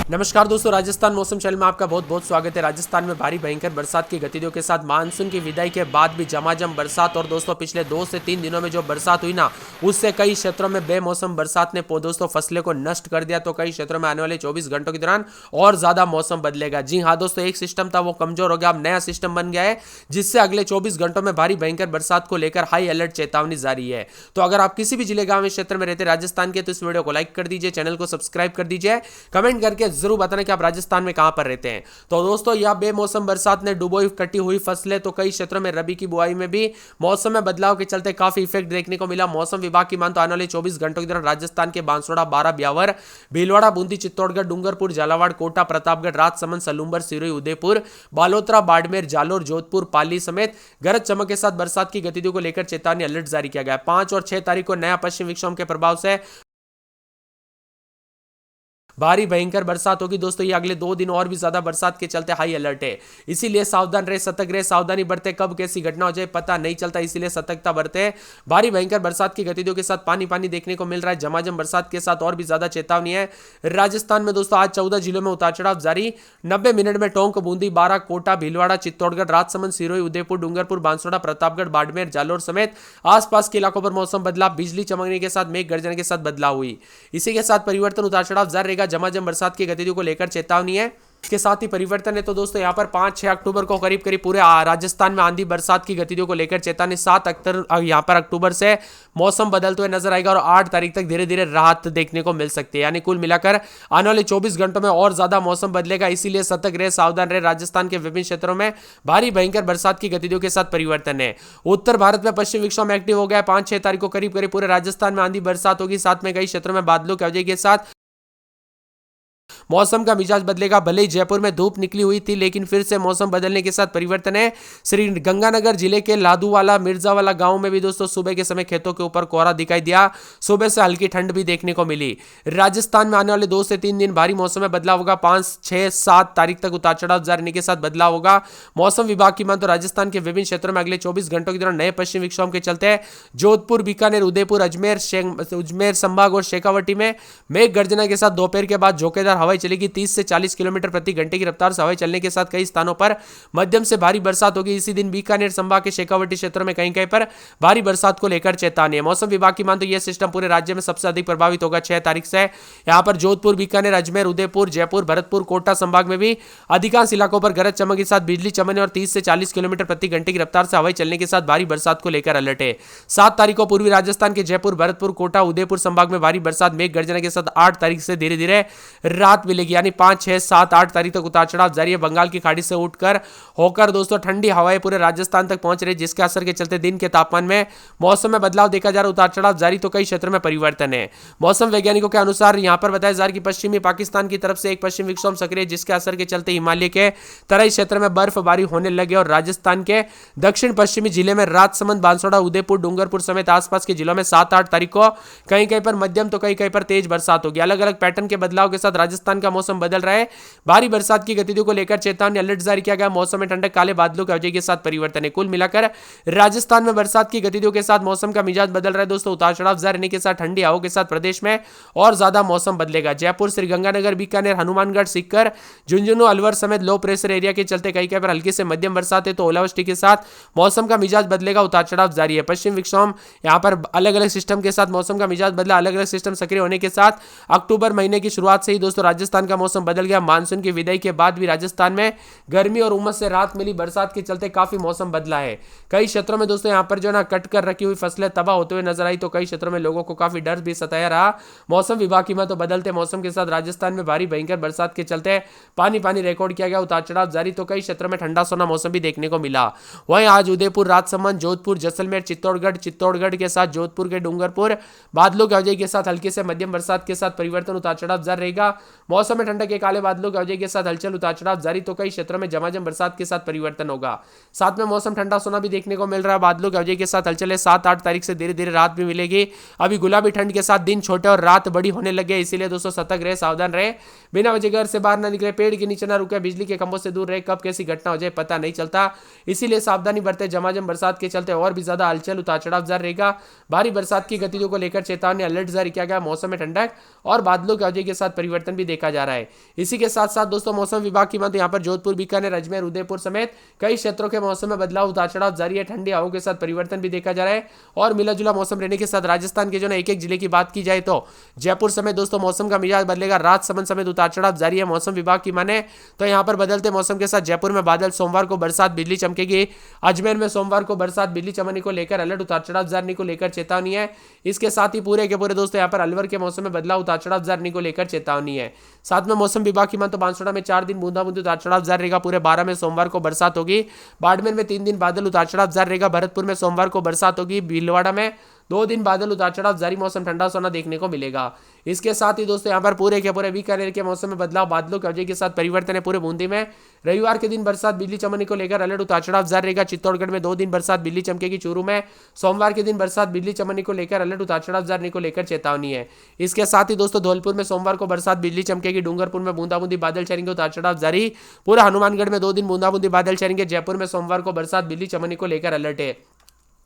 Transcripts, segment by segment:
नमस्कार दोस्तों, राजस्थान मौसम चैनल में आपका बहुत बहुत स्वागत है। राजस्थान में भारी भयंकर बरसात की गतिविधियों के साथ मानसून की विदाई के बाद भी झमाझम बरसात और दोस्तों पिछले 2 से 3 दिनों में जो बरसात हुई ना, उससे कई क्षेत्रों में बेमौसम बरसात ने दोस्तों फसलों को नष्ट कर दिया। तो कई क्षेत्रों में आने वाले 24 घंटों के दौरान और ज्यादा मौसम बदलेगा। जी हाँ दोस्तों, एक सिस्टम था वो कमजोर हो गया, अब नया सिस्टम बन गया है जिससे अगले 24 घंटों में भारी भयंकर बरसात को लेकर हाई अलर्ट चेतावनी जारी है। तो अगर आप किसी भी जिले गांव में क्षेत्र में रहते राजस्थान के, तो इस वीडियो को लाइक कर दीजिए, चैनल को सब्सक्राइब कर दीजिए, कमेंट करके जरूर बताना कि आप राजस्थान में कहां पर रहते हैं। तो दोस्तों यह बेमौसम बरसात ने डुबोई कटी हुई फसलें, तो कई क्षेत्रों में रबी की बुआई में भी मौसम में बदलाव के चलते काफी इफेक्ट देखने को मिला। मौसम विभाग की मान तो आने वाले 24 घंटों के दौरान राजस्थान के बांसवाड़ा, बारा, ब्यावर, भीलवाड़ा, बूंदी, चित्तौड़गढ़, डूंगरपुर, झालावाड़, कोटा, प्रतापगढ़, राजसमंद, सलूंबर, सिरोही, उदयपुर, बालोतरा, बाड़मेर, जालोर, जोधपुर, पाली समेत गरज चमक के साथ बरसात की गतिविधियों को लेकर चेतावनी अलर्ट जारी किया गया। 5 और 6 तारीख को नया पश्चिम विक्षोभ के प्रभाव से भारी भयंकर बरसात होगी। दोस्तों ये अगले 2 दिन और भी ज्यादा बरसात के चलते हाई अलर्ट है, इसीलिए सावधान रहे, सतर्क रहे, सावधानी बरते। कब कैसी घटना हो जाए पता नहीं चलता, इसीलिए सतर्कता बरते। भारी भयंकर बरसात की गतिविधियों के साथ पानी पानी देखने को मिल रहा है। झमाझम बरसात के साथ और भी ज्यादा चेतावनी है। राजस्थान में दोस्तों आज 14 जिलों में उतार चढ़ाव जारी। 90 मिनट में टोंक, बूंदी, बारा, कोटा, भीलवाड़ा, चित्तौड़गढ़, राजसमंद, सिरोही, उदयपुर, डूंगरपुर, बांसवाड़ा, प्रतापगढ़, बाड़मेर, जालोर समेत आसपास के इलाकों पर मौसम बदला। बिजली चमकने के साथ मेघ गर्जन के साथ बदलाव हुई। इसी के साथ परिवर्तन उतार चढ़ाव जारी रहेगा। झमाझम बरसात की गतिविधियों को लेकर चेतावनी है। इसके साथ ही परिवर्तन है। तो दोस्तों यहाँ पर 5-6 अक्टूबर को करीब करीब पूरे राजस्थान में आंधी बरसात की गतिविधियों को लेकर चेतावनी। 7 यहाँ पर अक्टूबर से मौसम बदलते हुए नजर आएगा और 8 तारीख तक धीरे धीरे राहत देखने को मिल सकती है। यानी कुल मिलाकर आने वाले 24 घंटों में और ज्यादा मौसम बदलेगा, इसीलिए सतर्क रहे, सावधान रहे। राजस्थान के विभिन्न क्षेत्रों में भारी भयंकर बरसात की गतिविधियों के साथ परिवर्तन है। उत्तर भारत में पश्चिम विक्षोभ एक्टिव हो गया है। 5-6 तारीख को करीब करीब पूरे राजस्थान में आंधी बरसात होगी। साथ में कई क्षेत्रों में बादलों की वजह के साथ मौसम का मिजाज बदलेगा। भले ही जयपुर में धूप निकली हुई थी, लेकिन फिर से मौसम बदलने के साथ परिवर्तन है। श्री गंगानगर जिले के लादूवाला, मिर्जावाला गांव में भी दोस्तों सुबह के समय खेतों के ऊपर कोहरा दिखाई दिया। सुबह से हल्की ठंड भी देखने को मिली। राजस्थान में आने वाले 2 से 3 दिन भारी मौसम में बदलाव होगा। 5, 6, 7 तारीख तक उतार चढ़ाव जारी रहने के साथ बदलाव होगा। मौसम विभाग की मान तो राजस्थान के विभिन्न क्षेत्रों में अगले 24 घंटों के दौरान नए पश्चिम विक्षोभ के चलते जोधपुर, बीकानेर, उदयपुर, अजमेर संभाग और शेखावटी में मेघ गर्जना के साथ दोपहर के बाद झोंकेदार हवाएं चलेगी। 30 से 40 किलोमीटर प्रति घंटे की रफ्तार से हवाएं चलने के साथ कई स्थानों पर मध्यम से भारी बरसात होगी। इसी दिन बीकानेर संभाग के शेखावटी क्षेत्रों में कहीं कहीं पर भारी बरसात को लेकर चेतावनी है। मौसम विभाग की मान तो यह सिस्टम पूरे राज्य में सबसे अधिक प्रभावित होगा 6 तारीख से। यहां पर जोधपुर, बीकानेर, अजमेर, उदयपुर, जयपुर, भरतपुर, कोटा संभाग में भी अधिकांश इलाकों पर गरज चमक के साथ बिजली चमकने और 30 से 40 किलोमीटर प्रति घंटे की रफ्तार से हवाएं चलने के साथ भारी बरसात को लेकर अलर्ट है। 7 तारीख को पूर्वी राजस्थान के जयपुर, भरतपुर, कोटा, उदयपुर संभाग में भारी बरसात मेघ गर्जना के साथ 8 तारीख से धीरे धीरे रात मिलेगी। यानी 5, 6, 7, 8 तारीख तक उतार चढ़ाव जारी है। बंगाल की खाड़ी से उठकर होकर दोस्तों ठंडी हवाएं पूरे राजस्थान तक पहुंच रही, जिसके असर के चलते दिन के तापमान में मौसम में बदलाव देखा जा रहा है। उतार चढ़ाव जारी, तो कई क्षेत्रों में परिवर्तन है। मौसम वैज्ञानिकों के अनुसार यहां पर बताया जा रहा है कि पश्चिमी पाकिस्तान की तरफ से एक पश्चिम विक्षोभ सक्रिय, जिसके असर के चलते हिमालय के तराई क्षेत्र में बर्फबारी होने लगे और राजस्थान के दक्षिण पश्चिमी जिले में राजसमंद, बांसवाड़ा, उदयपुर, डूंगरपुर समेत आसपास के जिलों में 7-8 तारीख को कहीं कहीं पर मध्यम तो कहीं कहीं पर तेज बरसात होगी। अलग अलग पैटर्न के बदलाव के साथ राजस्थान का मौसम बदल रहा है। भारी बरसात की गतिविधियों को लेकर चेतावनी अलर्ट जारी किया गया। मौसम में ठंडक, काले बादलों की वजह के साथ परिवर्तन है। कुल मिलाकर राजस्थान में बरसात की गतिविधियों के साथ मौसम का मिजाज बदल रहा है। दोस्तों उतार चढ़ाव जारी रहने के साथ ठंडी हवाओं के साथ प्रदेश में और ज्यादा मौसम बदलेगा। जयपुर, श्रीगंगानगर, बीकानेर, हनुमानगढ़, सीकर, झुंझुनू, अलवर समेत लो प्रेशर एरिया के चलते कई कहीं पर हल्की से मध्यम बरसात है, तो ओलावृष्टि के साथ मौसम का मिजाज बदलेगा। उतार चढ़ाव जारी है। पश्चिम विक्षोभ यहां पर अलग अलग सिस्टम के साथ मौसम का मिजाज बदला। अलग अलग सिस्टम सक्रिय होने के साथ अक्टूबर महीने की शुरुआत से ही दोस्तों राजस्थान का मौसम बदल गया। मानसून की विदाई के बाद भी राजस्थान में गर्मी और उमस से राहत मिली। बरसात के चलते काफी मौसम बदला है। कई क्षेत्रों में दोस्तों यहां पर जो ना कट कर रखी हुई फसलें तबाह होते हुए नजर आई, तो कई क्षेत्रों में लोगों को काफी डर भी सताया रहा। मौसम विभाग की तो बदलते मौसम के साथ राजस्थान में भारी भयंकर बरसात के चलते पानी पानी रिकॉर्ड किया गया। उतार चढ़ाव जारी, तो कई क्षेत्रों में ठंडा सोना मौसम भी देखने को मिला। वहीं आज उदयपुर, राजसमंद, जोधपुर, जैसलमेर, चित्तौड़गढ़ के साथ जोधपुर के डूंगरपुर बादलों की वजह के साथ हल्की से मध्यम बरसात के साथ परिवर्तन, उतार चढ़ाव जारी रहेगा। मौसम में ठंडक के काले बादलों की वजह के साथ हलचल, उतार चढ़ाव जारी, तो कई क्षेत्रों में झमाझम बरसात के साथ परिवर्तन होगा। साथ में मौसम ठंडा सोना भी देखने को मिल रहा है। बादलों की वजह के साथ हलचल है। 7-8 तारीख से धीरे धीरे रात भी मिलेगी। अभी गुलाबी ठंड के साथ दिन छोटे और रात बड़ी होने लगे, इसीलिए दोस्तों सतर्क रहे, सावधान रहे, बिना वजह घर से बाहर ना निकले, पेड़ के नीचे ना रुके, बिजली के खंभों से दूर रहे। कब कैसी घटना हो जाए पता नहीं चलता, इसीलिए सावधानी बरते। झमाझम बरसात के चलते और भी ज्यादा हलचल, उतार चढ़ाव जारी रहेगा। भारी बरसात की गतिविधियों को लेकर चेतावनी अलर्ट जारी किया गया। मौसम में ठंडक और बादलों की वजह के साथ परिवर्तन भी देखा जा रहा है। इसी के साथ साथ दोस्तों मौसम विभाग की माने यहाँ पर जोधपुर, बीकानेर, अजमेर, उदयपुर समेत कई क्षेत्रों के मौसम में बदलाव, उतार चढ़ाव जारी है। ठंडी हवाओं के साथ परिवर्तन भी देखा जा रहा है और मिला जुला मौसम रहने के साथ राजस्थान के जो ना एक एक जिले की बात की जाए तो जयपुर समेत दोस्तों मौसम का मिजाज बदलेगा। राजसमंद समेत उतार चढ़ाव जारी है। मौसम विभाग की माने तो यहाँ पर बदलते मौसम के साथ जयपुर में बादल, सोमवार को बरसात, बिजली चमकेगी। अजमेर में सोमवार को बरसात, बिजली चमकने को लेकर अलर्ट, उतार चढ़ाव जारी को लेकर चेतावनी है। इसके साथ ही पूरे के पूरे दोस्तों यहाँ पर अलवर के मौसम में बदलाव, उतार चढ़ाव जारी को लेकर चेतावनी है। साथ में मौसम विभाग की मान तो बांसवाड़ा में 4 दिन बूंदाबूंदी, उतार चढ़ाव जारी रहेगा। पूरे 12 में सोमवार को बरसात होगी। बाड़मेर में 3 दिन बादल, उतार चढ़ाव जारी रहेगा। भरतपुर में सोमवार को बरसात होगी। भीलवाड़ा में 2 दिन बादल, उतार चढ़ाव जारी, मौसम ठंडा सोना देखने को मिलेगा। इसके साथ ही दोस्तों यहाँ पर पूरे के पूरे बीकानेर के मौसम में बदलाव, बादलों की वजह के साथ परिवर्तन है। पूरे बूंदी में रविवार के दिन बरसात, बिजली चमकने को लेकर अलर्ट, उतार चढ़ाव जारी रहेगा। चित्तौड़गढ़ में 2 दिन बरसात, बिजली चमकेगी। चूरू में सोमवार के दिन बरसात, बिजली चमकने को लेकर अलर्ट, उतार चढ़ाव जारी को लेकर चेतावनी है। इसके साथ ही दोस्तों धौलपुर में सोमवार को बरसात, बिजली चमकेगी। डूंगरपुर में बूंदाबूंदी, बादल छाएंगे, उतार चढ़ाव जारी। पूरा हनुमानगढ़ में 2 दिन बूंदाबूंदी, बादल छाएंगे। जयपुर में सोमवार को बरसात, बिजली चमकने को लेकर अलर्ट है।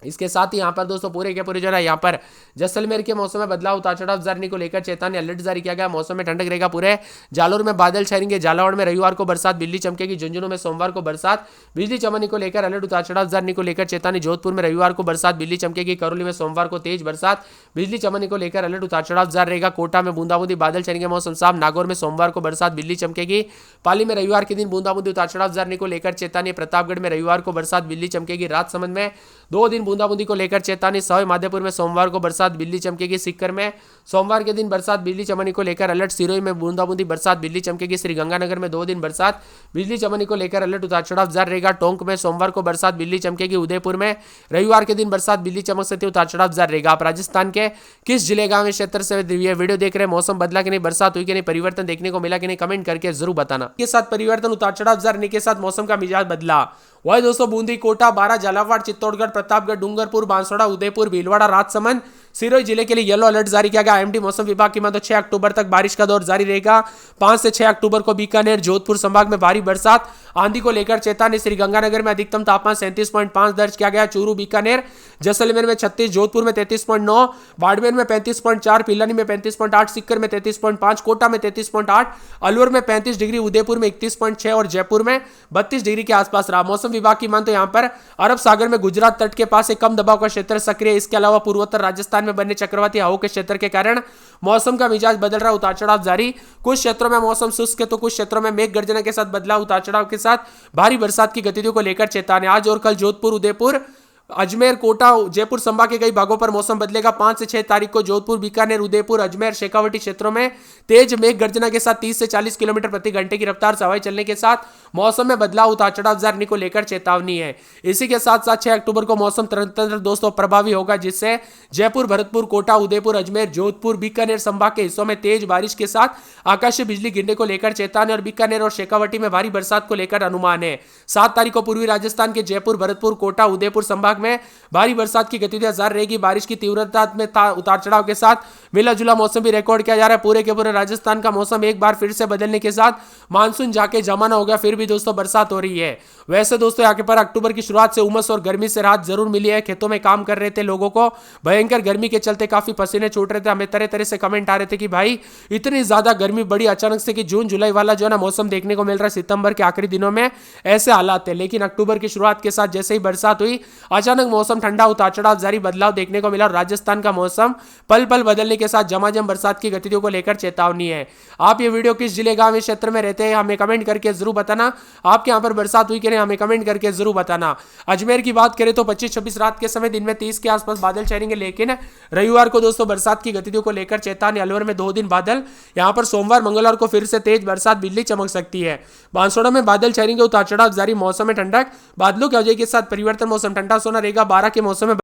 इसके साथ ही यहाँ पर दोस्तों पूरे के पूरे जो है यहाँ पर जैसलमेर के मौसम में बदलाव, उतार चढ़ाव जारी को लेकर चेतावनी, अलर्ट जारी किया गया। मौसम में ठंडक रहेगा। पूरे जालोर में बादल छाएंगे। झालावाड़ में रविवार को बरसात, बिजली चमकेगी। झुंझुनू में सोमवार को बरसात, बिजली चमकने को लेकर अलर्ट, उतार चढ़ाव जारी को लेकर चेतावनी। जोधपुर में रविवार को बरसात, बिजली चमकेगी। करौली में सोमवार को तेज बरसात, बिजली चमकने को लेकर अलर्ट, उतार चढ़ाव जारी रहेगा। कोटा में बूंदाबूंदी, बादल छाएंगे, मौसम साफ। नागौर में सोमवार को बरसात, बिजली चमकेगी। पाली में रविवार के दिन बूंदाबूंदी, उतार चढ़ाव जारी को लेकर चेतावनी। प्रतापगढ़ में रविवार को बरसात, बिजली चमकेगी। राजसमंद में 2 दिन बूंदाबूंदी को लेकर चेतावनी। सवाई माधोपुर में सोमवार को बरसात, बिजली चमकेगी। सीकर में सोमवार के दिन बरसात, बिजली चमकने को लेकर अलर्ट। सिरोही में बूंदाबूंदी, बरसात, बिजली चमकेगी। श्रीगंगानगर में 2 दिन बरसात, बिजली चमकने को लेकर अलर्ट, उतार चढ़ाव जारी रहेगा। टोंक में सोमवार को बरसात, बिजली चमकेगी। उदयपुर में रविवार के दिन बरसात, बिजली चमक सकती है, उतार चढ़ाव जारी रहेगा। आप राजस्थान के किस जिले, गांव, क्षेत्र से ये वीडियो देख रहे हैं? मौसम बदला कि नहीं, बरसात हुई कि नहीं, परिवर्तन देखने को मिला कि नहीं, कमेंट करके जरूर बताना। के साथ परिवर्तन, उतार चढ़ाव जारी के साथ मौसम का मिजाज बदला। वही दोस्तों बूंदी, कोटा, बारा, झालावाड़, चित्तौड़गढ़, प्रतापगढ़, डूंगरपुर, बांसवाड़ा, उदयपुर, भीलवाड़ा, राजसमंद, सिरोही जिले के लिए येलो अलर्ट जारी किया गया। आईएमडी मौसम विभाग की माने तो 6 अक्टूबर तक बारिश का दौर जारी रहेगा। 5 से 6 अक्टूबर को बीकानेर, जोधपुर संभाग में भारी बरसात, आंधी को लेकर चेतावनी। श्रीगंगानगर में अधिकतम तापमान 37.5 दर्ज किया गया। चूरू, बीकानेर, जैसलमेर में 36, जोधपुर में 33.9, बाड़मेर में 35.4, पिलानी में 35.8, सीकर में 33.5, कोटा में 33.8, अलवर में 35 डिग्री, उदयपुर में 31.6 और जयपुर में 32 डिग्री के आसपास रहा। मौसम विभाग की मान तो यहाँ पर अरब सागर में गुजरात तट के पास एक कम दबाव का क्षेत्र सक्रिय। इसके अलावा पूर्वोत्तर राजस्थान में बने चक्रवाती हवाओं के क्षेत्र के कारण मौसम का मिजाज बदल रहा, उतार चढ़ाव जारी। कुछ क्षेत्रों में मौसम शुष्क है तो कुछ क्षेत्रों में मेघ गर्जना के साथ बदलाव, उतार चढ़ाव के साथ भारी बरसात की गतिविधियों को लेकर चेतावनी। आज और कल जोधपुर, उदयपुर, अजमेर, कोटा, जयपुर संभाग के कई भागों पर मौसम बदलेगा। 5 से 6 तारीख को जोधपुर, बीकानेर, उदयपुर, अजमेर, शेखावटी क्षेत्रों में तेज मेघ गर्जना के साथ 30 से 40 किलोमीटर प्रति घंटे की रफ्तार से हवाएं चलने के साथ मौसम में बदलाव, उतार चढ़ाव जारी को लेकर चेतावनी है। इसी के साथ साथ 6 अक्टूबर को मौसम तंत्र दोस्तों प्रभावी होगा, जिससे जयपुर, भरतपुर, कोटा, उदयपुर, अजमेर, जोधपुर, बीकानेर संभाग के हिस्सों में तेज बारिश के साथ आकाशीय बिजली गिरने को लेकर चेतावनी और बीकानेर और शेखावटी में भारी बरसात को लेकर अनुमान है। 7 तारीख को पूर्वी राजस्थान के जयपुर, भरतपुर, कोटा, उदयपुर संभाग में भारी बरसात की गतिविधियां जारी रहेगी। बारिश की तीव्रता में उतार चढ़ाव के साथ मिला जुला मौसम भी रिकॉर्ड किया जा रहा है। पूरे के पूरे राजस्थान का मौसम एक बार फिर से बदलने के साथ मानसून जाके जमाना हो गया, फिर भी दोस्तों बरसात हो रही है। वैसे दोस्तों यहाँ पर अक्टूबर की शुरुआत से उमस और गर्मी से राहत जरूर मिली है। खेतों में काम कर रहे थे लोगों को भयंकर गर्मी के चलते काफी पसीने छूट रहे थे। हमें तरह तरह से कमेंट आ रहे थे कि भाई इतनी ज्यादा गर्मी बड़ी अचानक से कि जून जुलाई वाला जो है ना मौसम देखने को मिल रहा है, सितंबर के आखिरी दिनों में ऐसे हालात थे। लेकिन अक्टूबर की शुरुआत के साथ जैसे ही बरसात हुई, अचानक मौसम ठंडा, उतार चढ़ाव जारी, बदलाव देखने को मिला। राजस्थान का मौसम पल पल बदलने के साथ झमाझम बरसात की गतिविधियों को लेकर चेतावनी है। आप ये वीडियो किस जिले, गांव, क्षेत्र में रहते हैं हमें कमेंट करके जरूर बताना। आपके यहाँ पर बरसात हुई कि नहीं, हमें कमेंट करके जरूर बताना। अजमेर की बात करें तो 25-26 रात के समय, दिन में 30 के आसपास बादल छाएंगे, लेकिन रविवार को दोस्तों बरसात की गतिविधियों को लेकर चेतावनी। अलवर में 2 दिन बादल, यहाँ पर सोमवार, मंगलवार को फिर से तेज बरसात, बिजली चमक सकती है। बांसवाड़ा में बादल छाएंगे, उतार चढ़ाव जारी, मौसम में ठंडक, बादलों की वजह के साथ परिवर्तन, मौसम ठंडा सोना रहेगा। 12 के मौसम में